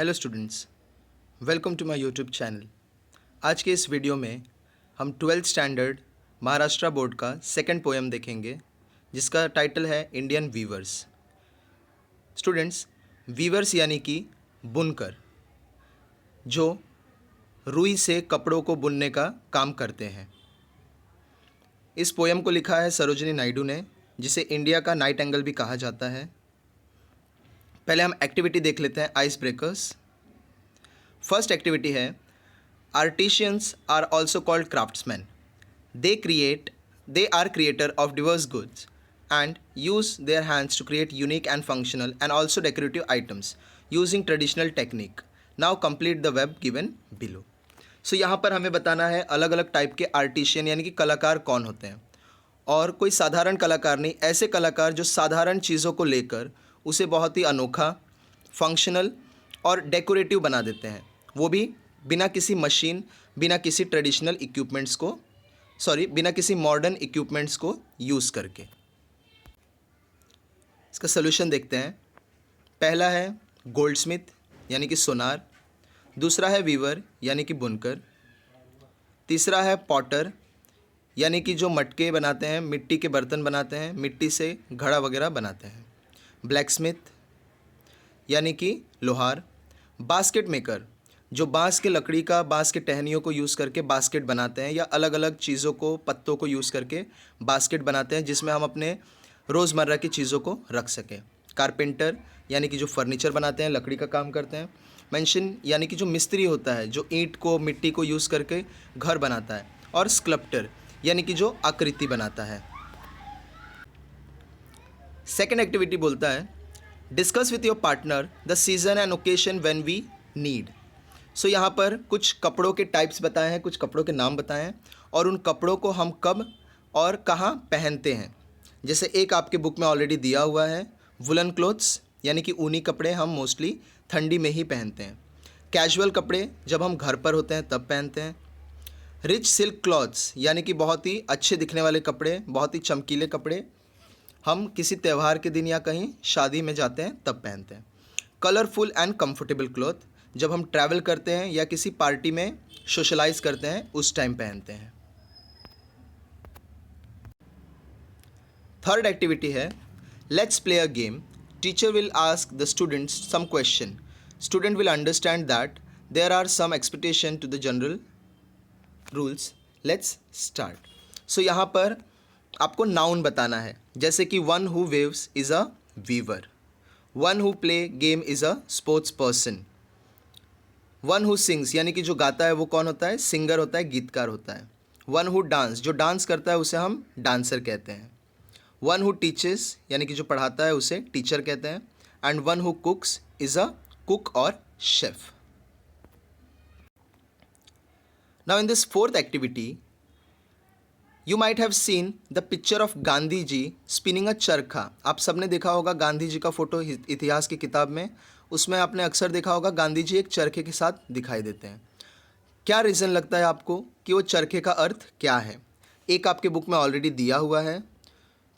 Hello students, welcome to my YouTube channel. आज के इस वीडियो में हम 12th स्टैंडर्ड महाराष्ट्र बोर्ड का सेकंड पोएम देखेंगे जिसका टाइटल है इंडियन वीवर्स। स्टूडेंट्स, वीवर्स यानी कि बुनकर, जो रुई से कपड़ों को बुनने का काम करते हैं। इस पोएम को लिखा है सरोजिनी नायडू ने, जिसे इंडिया का नाइट एंगल भी कहा जाता है। पहले हम एक्टिविटी देख लेते हैं, आइस ब्रेकर्स। फर्स्ट एक्टिविटी है artisans are also called craftsman. They are creator of diverse goods and use their hands to create unique and functional and also decorative items using traditional technique. Now complete the web given below. So यहाँ पर हमें बताना है अलग अलग type के artisan यानी कि कलाकार कौन होते हैं, और कोई साधारण कलाकार नहीं, ऐसे कलाकार जो साधारण चीज़ों को लेकर उसे बहुत ही अनोखा, फंक्शनल और डेकोरेटिव बना देते हैं, वो भी बिना किसी मशीन, बिना किसी ट्रेडिशनल इक्विपमेंट्स को बिना किसी मॉडर्न इक्विपमेंट्स को यूज़ करके। इसका सोल्यूशन देखते हैं। पहला है गोल्डस्मिथ यानी कि सोनार, दूसरा है वीवर यानी कि बुनकर, तीसरा है पॉटर यानी कि जो मटके बनाते हैं, मिट्टी के बर्तन बनाते हैं, मिट्टी से घड़ा वगैरह बनाते हैं, ब्लैकस्मिथ यानी कि लोहार, बास्केट मेकर जो बांस के लकड़ी का, बांस के टहनियों को यूज़ करके बास्केट बनाते हैं या अलग अलग चीज़ों को, पत्तों को यूज़ करके बास्केट बनाते हैं जिसमें हम अपने रोज़मर्रा की चीज़ों को रख सकें, कारपेंटर यानी कि जो फर्नीचर बनाते हैं, लकड़ी का काम करते हैं, मेंशन यानी कि जो मिस्त्री होता है, जो ईंट को, मिट्टी को यूज़ करके घर बनाता है, और स्कल्प्टर यानी कि जो आकृति बनाता है। सेकेंड एक्टिविटी बोलता है discuss with your partner the season and occasion when we need. So यहाँ पर कुछ कपड़ों के टाइप्स बताए हैं, कुछ कपड़ों के नाम बताए हैं और उन कपड़ों को हम कब और कहाँ पहनते हैं। जैसे एक आपके बुक में ऑलरेडी दिया हुआ है, वुलन क्लोथ्स यानी कि ऊनी कपड़े हम मोस्टली ठंडी में ही पहनते हैं। कैजुअल कपड़े जब हम घर पर होते हैं तब पहनते हैं। रिच सिल्क क्लॉथ्स यानी कि बहुत ही अच्छे दिखने वाले कपड़े, बहुत ही चमकीले कपड़े हम किसी त्यौहार के दिन या कहीं शादी में जाते हैं तब पहनते हैं। कलरफुल एंड कंफर्टेबल क्लॉथ जब हम ट्रैवल करते हैं या किसी पार्टी में सोशलाइज करते हैं उस टाइम पहनते हैं। थर्ड एक्टिविटी है let's play a game. Teacher will ask the students some question. Student will understand that there are some expectation to the general rules. Let's start. So यहाँ पर आपको नाउन बताना है, जैसे कि one who weaves is a weaver, one who play game is a sports person, one who sings यानी कि जो गाता है वो कौन होता है, सिंगर होता है, गीतकार होता है। वन हु डांस, जो डांस करता है उसे हम डांसर कहते हैं। वन हु टीचेस यानी कि जो पढ़ाता है उसे टीचर कहते हैं। And one who cooks is a cook और chef. Now in this fourth activity you might have seen the picture of Gandhi ji spinning a charkha. आप सबने देखा होगा गांधी जी का फोटो इतिहास की किताब में, उसमें आपने अक्सर देखा होगा गांधी जी एक चरखे के साथ दिखाई देते हैं। क्या रीज़न लगता है आपको कि वो चरखे का अर्थ क्या है? एक आपके बुक में ऑलरेडी दिया हुआ है,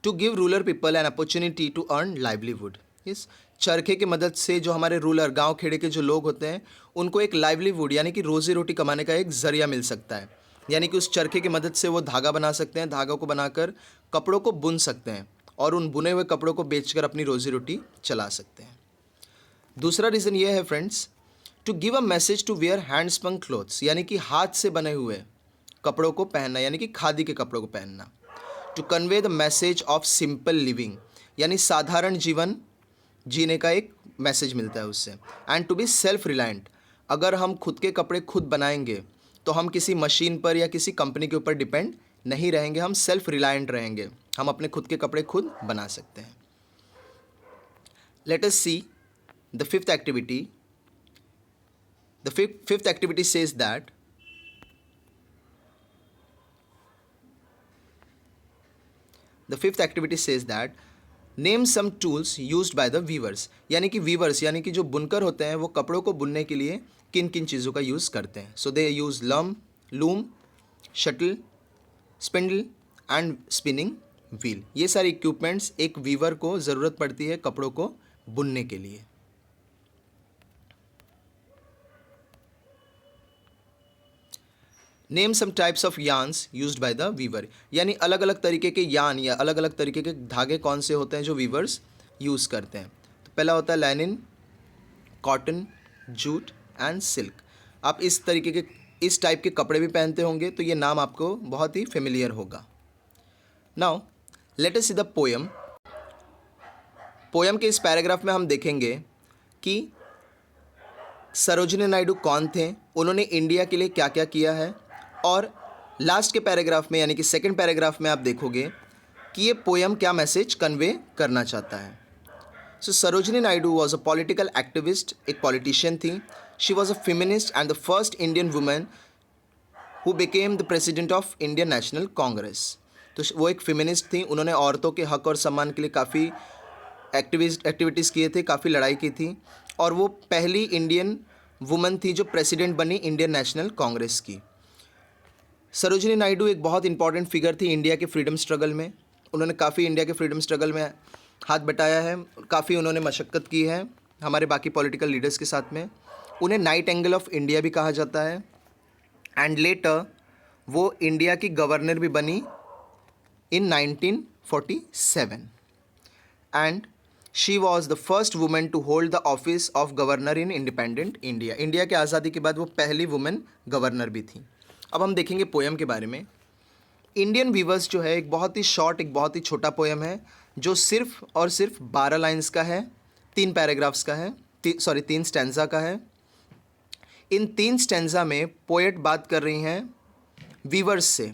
to give rural people an opportunity to earn livelihood. इस चरखे की मदद से जो हमारे रूरल, गांव खेड़े के जो लोग होते हैं, उनको एक लाइवलीहुड यानी कि रोज़ी रोटी कमाने का एक ज़रिया मिल सकता है। यानी कि उस चरखे की मदद से वो धागा बना सकते हैं, धागा को बनाकर कपड़ों को बुन सकते हैं और उन बुने हुए कपड़ों को बेचकर अपनी रोज़ी रोटी चला सकते हैं। दूसरा रीज़न ये है friends, to give a message to wear handspun clothes यानी कि हाथ से बने हुए कपड़ों को पहनना, यानी कि खादी के कपड़ों को पहनना। To convey the message of simple living यानी साधारण जीवन जीने का एक मैसेज मिलता है उससे। And to be self reliant, अगर हम खुद के कपड़े खुद बनाएंगे तो हम किसी मशीन पर या किसी कंपनी के ऊपर डिपेंड नहीं रहेंगे, हम सेल्फ रिलायंट रहेंगे, हम अपने खुद के कपड़े खुद बना सकते हैं। Late us see the fifth activity. The fifth activity says that The fifth activity says that name some tools used by the weavers। यानी कि वीवर्स यानी कि जो बुनकर होते हैं वो कपड़ों को बुनने के लिए किन किन चीज़ों का यूज़ करते हैं। So they use loom, shuttle, spindle and spinning wheel. ये सारे इक्विपमेंट्स एक वीवर को ज़रूरत पड़ती है कपड़ों को बुनने के लिए। Name some types of yarns used by the weaver, यानी अलग अलग तरीके के यान या अलग अलग तरीके के धागे कौन से होते हैं जो वीवर्स यूज़ करते हैं। तो पहला होता है लैनिन, कॉटन, जूट एंड सिल्क। आप इस टाइप के कपड़े भी पहनते होंगे, तो ये नाम आपको बहुत ही फेमिलियर होगा। Now let us see the poem. Poem के इस पैराग्राफ में हम देखेंगे कि सरोजिनी नायडू कौन थे, उन्होंने इंडिया के लिए क्या क्या किया है, और लास्ट के पैराग्राफ में यानी कि सेकंड पैराग्राफ में आप देखोगे कि ये पोएम क्या मैसेज कन्वे करना चाहता है। So Sarojini Naidu was a political activist, एक पॉलिटिशियन थी। She was a feminist and the first Indian women who became the president of Indian National Congress. तो वो एक फेमिनिस्ट थी, उन्होंने औरतों के हक और सम्मान के लिए काफ़ी एक्टिविटीज़ किए थे, काफ़ी लड़ाई की थी, और वो पहली इंडियन वुमन थी जो प्रेसिडेंट बनी इंडियन नेशनल कांग्रेस की। सरोजिनी नायडू एक बहुत इंपॉर्टेंट फिगर थी इंडिया के फ्रीडम स्ट्रगल में। उन्होंने काफ़ी इंडिया के फ्रीडम स्ट्रगल में हाथ बटाया है, काफ़ी उन्होंने मशक्क़त की है हमारे बाकी पॉलिटिकल लीडर्स के साथ में। उन्हें नाइटिंगेल ऑफ इंडिया भी कहा जाता है, एंड लेटर वो इंडिया की गवर्नर भी बनी in 1947 and she was the first woman to hold the office of governor in independent India। India के आज़ादी के बाद वो पहली वुमेन गवर्नर भी थी। अब हम देखेंगे पोएम के बारे में। इंडियन वीवर्स जो है एक बहुत ही शॉर्ट, एक बहुत ही छोटा पोएम है जो सिर्फ और सिर्फ 12 लाइन्स का है, 3 पैराग्राफ्स का है, 3 स्टैंजा का है। इन 3 स्टैंजा में पोएट बात कर रही हैं वीवर्स से।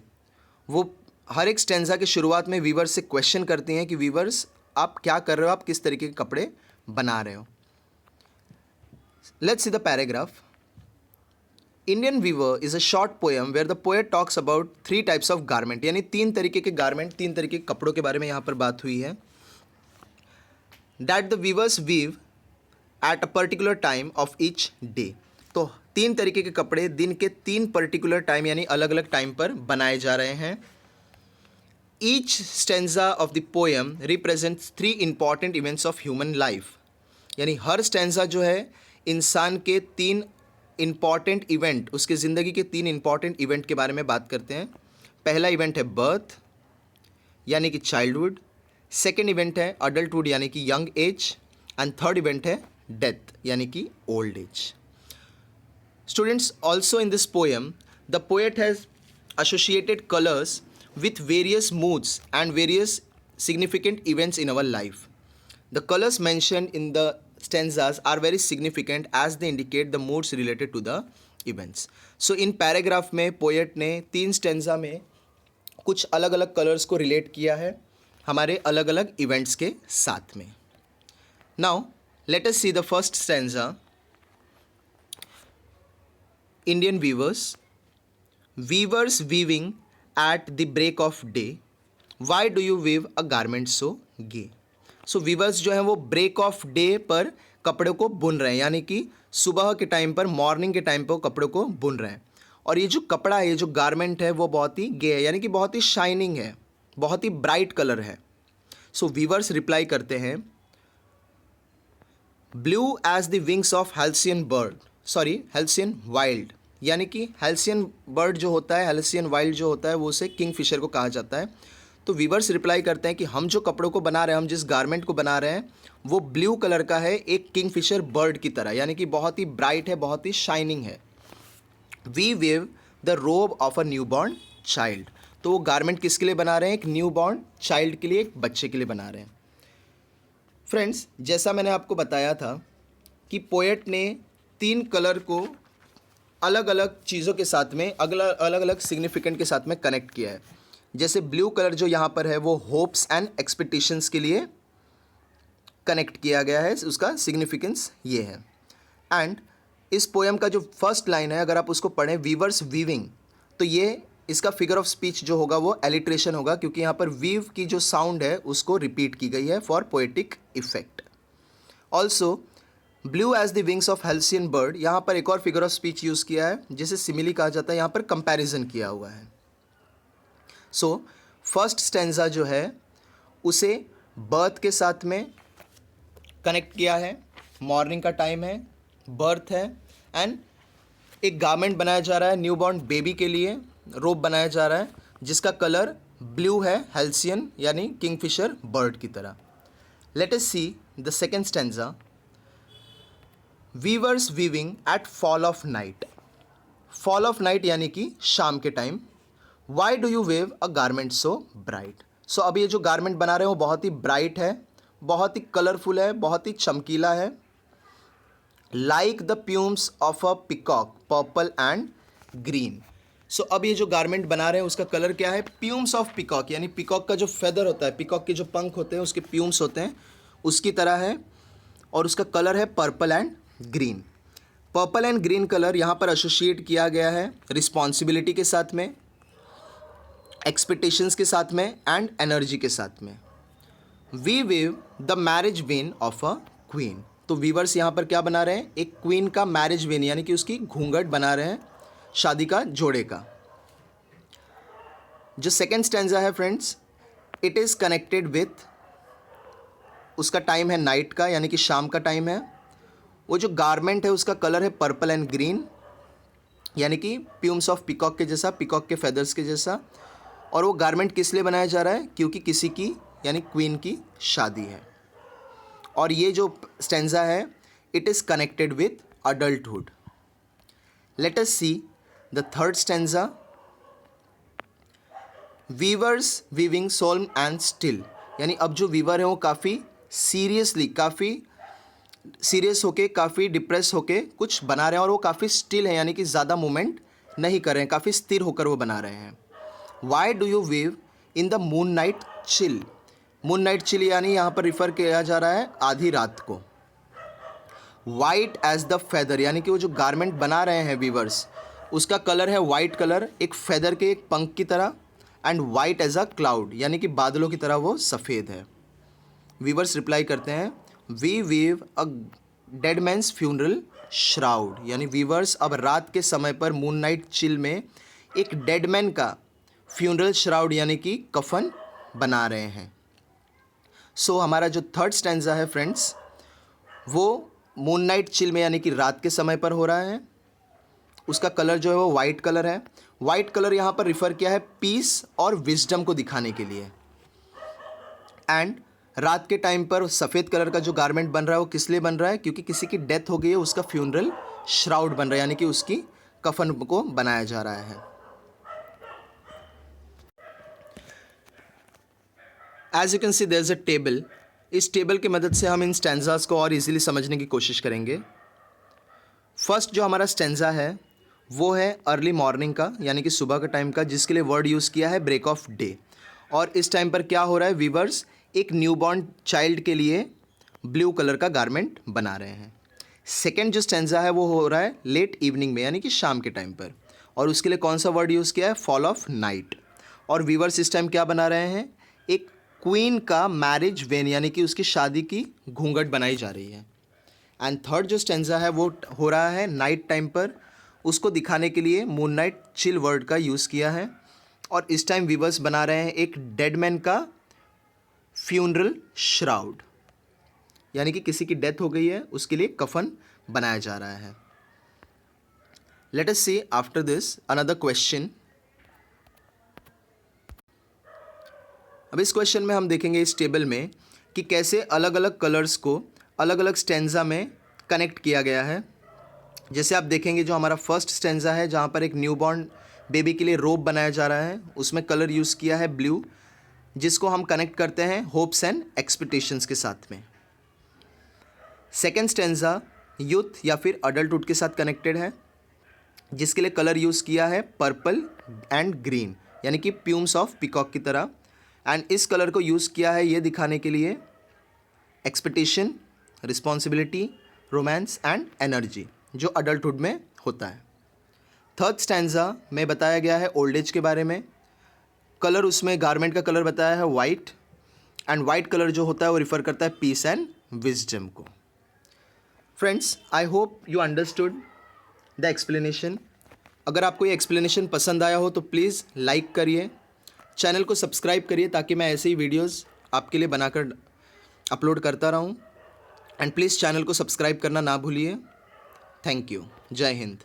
वो हर एक स्टैंजा के शुरुआत में वीवर्स से क्वेश्चन करती हैं कि वीवर्स आप क्या कर रहे हो, आप किस तरीके के कपड़े बना रहे हो। Let's see the paragraph. Indian weaver is a short poem where the poet talks about 3 types of garment, यानी 3 तरीके के गारमेंट, 3 तरीके के कपड़ों के बारे में यहाँ पर बात हुई है। That the weavers weave at a particular time of each day. तो 3 तरीके के कपड़े दिन के 3 पर्टिकुलर टाइम यानी अलग अलग टाइम पर बनाए जा रहे हैं। Each stanza of the poem represents 3 important events of human life। यानी हर स्टैंजा जो है इंसान के 3 इम्पॉर्टेंट इवेंट, उसके ज़िंदगी के 3 इम्पॉर्टेंट इवेंट के बारे में बात करते हैं। पहला इवेंट है बर्थ यानी कि चाइल्डहुड, सेकेंड इवेंट है अडल्टहुड यानी कि young age, and third event है डेथ यानी कि old age. Students, also in this poem the poet has associated colours with various moods and various significant events in our life. The colors mentioned in the stanzas are very significant as they indicate the moods related to the events. So in paragraph में poet ने 3 stanza में कुछ अलग अलग colours को relate किया है हमारे अलग अलग इवेंट्स के साथ में। Now let us see the first stanza। Indian weavers, weavers weaving at the break of day, why do you weave a garment so gay। So weavers जो हैं वो ब्रेक ऑफ डे पर कपड़े को बुन रहे हैं, यानी कि सुबह के टाइम पर, मॉर्निंग के टाइम पर वो कपड़ों को बुन रहे हैं। और ये जो कपड़ा है, ये जो गारमेंट है वो बहुत ही गे है, यानी कि बहुत ही शाइनिंग है, बहुत ही ब्राइट कलर है। सो वीवर्स रिप्लाई करते हैं blue as the wings of halcyon bird, sorry halcyon wild, यानी कि हेल्सियन बर्ड जो होता है, हेल्सियन वाइल्ड जो होता है, वो उसे किंग फिशर को कहा जाता है। तो वीवर्स रिप्लाई करते हैं कि हम जो कपड़ों को बना रहे हैं, हम जिस गारमेंट को बना रहे हैं वो ब्लू कलर का है, एक किंग फिशर बर्ड की तरह, यानी कि बहुत ही ब्राइट है, बहुत ही शाइनिंग है। We weave the robe of a new born child. तो वो गारमेंट किसके लिए बना रहे हैं? एक न्यू बॉर्न चाइल्ड के लिए, एक बच्चे के लिए बना रहे हैं। फ्रेंड्स, जैसा मैंने आपको बताया था कि पोएट ने 3 कलर को अलग अलग चीज़ों के साथ में, अलग अलग सिग्निफिकेंट के साथ में कनेक्ट किया है। जैसे ब्लू कलर जो यहाँ पर है वो होप्स एंड एक्सपेक्टेशंस के लिए कनेक्ट किया गया है, उसका सिग्निफिकेंस ये है। एंड इस पोएम का जो फर्स्ट लाइन है, अगर आप उसको पढ़ें वीवर्स वीविंग, तो ये इसका फिगर ऑफ स्पीच जो होगा वो एलिट्रेशन होगा, क्योंकि यहाँ पर वीव की जो साउंड है उसको रिपीट की गई है for poetic effect. Also blue as the wings of halcyon bird, यहाँ पर एक और फिगर ऑफ स्पीच यूज़ किया है जिसे सिमिली कहा जाता है, यहाँ पर कंपैरिजन किया हुआ है। सो फर्स्ट स्टैंजा जो है उसे बर्थ के साथ में कनेक्ट किया है, मॉर्निंग का टाइम है, बर्थ है, एंड एक गारमेंट बनाया जा रहा है न्यूबॉर्न बेबी के लिए, रोब बनाया जा रहा है जिसका कलर ब्लू है, हेल्सियन यानी किंगफिशर बर्ड की तरह। Let us see the second stanza. Weavers weaving at fall of night. Fall of night यानी कि शाम के time. Why do you weave a garment so bright. So अब ये जो गारमेंट बना रहे हैं वो बहुत ही ब्राइट है, बहुत ही कलरफुल है, बहुत ही चमकीला है। Like the plumes of a peacock purple and green. So अब ये जो गारमेंट बना रहे हैं उसका कलर क्या है, प्यूम्स ऑफ पिकॉक यानी पिकॉक का जो फेदर होता है, पिकॉक के जो पंख होते हैं उसके प्यूम्स होते हैं उसकी तरह है, और उसका कलर है purple and green. Purple and green colour यहाँ पर एसोसिएट किया गया है रिस्पॉन्सिबिलिटी के साथ में, एक्सपेक्टेशंस के साथ में एंड एनर्जी के साथ में। We weave the marriage veil of a queen. तो वीवर्स यहाँ पर क्या बना रहे हैं, एक क्वीन का मैरिज वेन यानी कि उसकी घूंघट बना रहे हैं, शादी का जोड़े का। जो सेकेंड स्टैंजा है friends, it is connected with, उसका टाइम है नाइट का यानी कि शाम का टाइम है। वो जो गारमेंट है उसका कलर है पर्पल एंड ग्रीन यानी कि प्यूम्स ऑफ पिकॉक के जैसा, पिकॉक के फेदर्स के जैसा। और वो गारमेंट किस लिए बनाया जा रहा है, क्योंकि किसी की यानी क्वीन की शादी है। और ये जो स्टेंजा है it is connected with adulthood. Let us see the third stanza. Weavers weaving solemn and still. यानी अब जो वीवर है वो काफ़ी सीरियसली, काफ़ी सीरियस होके, काफ़ी डिप्रेस होके कुछ बना रहे हैं, और वो काफ़ी स्टिल है यानी कि ज़्यादा मूवमेंट नहीं कर रहे हैं, काफ़ी स्थिर होकर वो बना रहे हैं। Why do you weave in the moon night chill. Moon night chill यानी यहाँ पर रिफ़र किया जा रहा है आधी रात को। वाइट एज द फेदर यानी कि वो जो गारमेंट बना रहे हैं वीवर्स उसका कलर है वाइट कलर, एक फेदर के एक पंख की तरह, and white as a cloud यानी कि बादलों की तरह वो सफ़ेद है। वीवर्स रिप्लाई करते हैं, we weave a dead man's funeral shroud. यानी वीवर्स अब रात के समय पर मून नाइट चिल में एक डेड मैन का फ्यूनरल श्राउड यानी कि कफन बना रहे हैं। सो हमारा जो थर्ड स्टैंजा है फ्रेंड्स वो मून नाइट चिल में यानी कि रात के समय पर हो रहा है। उसका कलर जो है वो वाइट कलर है। वाइट कलर यहाँ पर रिफ़र किया है पीस और विजडम को दिखाने के लिए। एंड रात के टाइम पर सफ़ेद कलर का जो गारमेंट बन रहा है वो किस लिए बन रहा है, क्योंकि किसी की डेथ हो गई है, उसका फ्यूनरल श्राउड बन रहा है यानी कि उसकी कफन को बनाया जा रहा है। As you can see there is a table. इस टेबल की मदद से हम इन स्टैंजास को और इजीली समझने की कोशिश करेंगे। फर्स्ट जो हमारा स्टैंजा है वो है अर्ली मॉर्निंग का यानी कि सुबह का टाइम का, जिसके लिए वर्ड यूज़ किया है ब्रेक ऑफ डे। और इस टाइम पर क्या हो रहा है, वीवर्स एक न्यूबॉर्न चाइल्ड के लिए ब्लू कलर का गारमेंट बना रहे हैं। सेकेंड जो स्टैंजा है वो हो रहा है लेट इवनिंग में यानी कि शाम के टाइम पर, और उसके लिए कौन सा वर्ड यूज़ किया है, फॉल ऑफ नाइट। और वीवर्स इस टाइम क्या बना रहे हैं, एक क्वीन का मैरिज वेन यानी कि उसकी शादी की घूंघट बनाई जा रही है। एंड थर्ड जो स्टैंजा है वो हो रहा है नाइट टाइम पर, उसको दिखाने के लिए मून नाइट चिल वर्ड का यूज़ किया है। और इस टाइम वीवर्स बना रहे हैं एक डेड मैन का फ्यूनरल श्राउड यानी कि किसी की डेथ हो गई है उसके लिए कफन बनाया जा रहा है। Let us see after this another question. अब इस क्वेश्चन में हम देखेंगे इस टेबल में कि कैसे अलग अलग कलर्स को अलग अलग स्टेंजा में कनेक्ट किया गया है। जैसे आप देखेंगे जो हमारा फर्स्ट स्टेंजा है जहाँ पर एक न्यूबॉर्न बेबी के लिए रोब बनाया जा रहा है, उसमें कलर यूज़ किया है ब्लू, जिसको हम कनेक्ट करते हैं होप्स एंड एक्सपेक्टेशंस के साथ में। सेकेंड स्टेंजा यूथ या फिर अडल्टहुड के साथ कनेक्टेड है, जिसके लिए कलर यूज़ किया है पर्पल एंड ग्रीन यानी कि प्यूम्स ऑफ पिकॉक की तरह। एंड इस कलर को यूज़ किया है ये दिखाने के लिए expectation, responsibility, romance and energy जो अडल्टहुड में होता है। थर्ड स्टैंजा में बताया गया है ओल्ड एज के बारे में। कलर उसमें गारमेंट का कलर बताया है वाइट, एंड वाइट कलर जो होता है वो रिफ़र करता है पीस एंड विजडम को। Friends, I hope you understood the explanation. अगर आपको ये एक्सप्लेनेशन पसंद आया हो तो प्लीज़ लाइक करिए, चैनल को सब्सक्राइब करिए ताकि मैं ऐसे ही वीडियोज़ आपके लिए बनाकर अपलोड करता रहूँ। एंड प्लीज़ चैनल को सब्सक्राइब करना ना भूलिए। Thank you. जय हिंद।